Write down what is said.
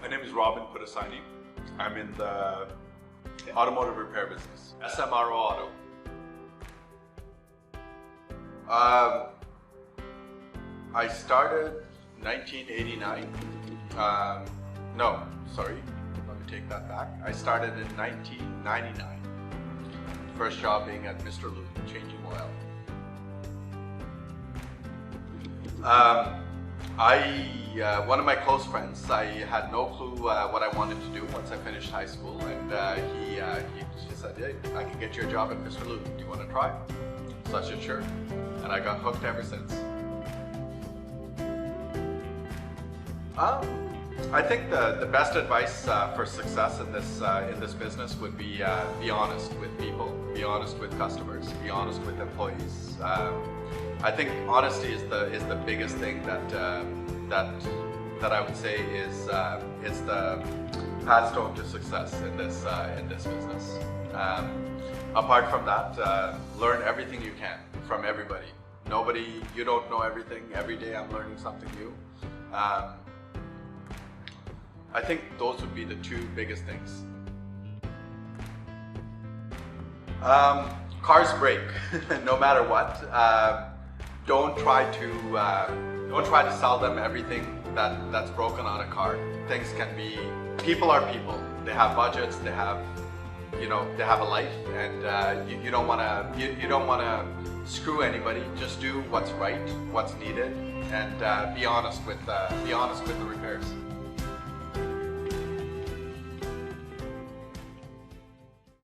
My name is Robin Pudasaini. I'm in the automotive repair business. SMRO Auto. I started 1989. No, sorry. Let me take that back. I started in 1999. First job being at Mr. Lube, changing oil. One of my close friends, I had no clue what I wanted to do once I finished high school, and he said, "Hey, I can get you a job at Mr. Lube. Do you want to try?" So I said, "Sure," and I got hooked ever since. I think the best advice for success in this business would be honest with people, be honest with customers, be honest with employees. I think honesty is the biggest thing that I would say is the pathstone to success in this business. Apart from that, learn everything you can from everybody. You don't know everything. Every day I'm learning something new. I think those would be the two biggest things. Cars break, no matter what. Don't try to sell them everything that's broken on a car. People are people. They have budgets. They have a life, and you don't wanna screw anybody. Just do what's right, what's needed, and be honest with the repairs.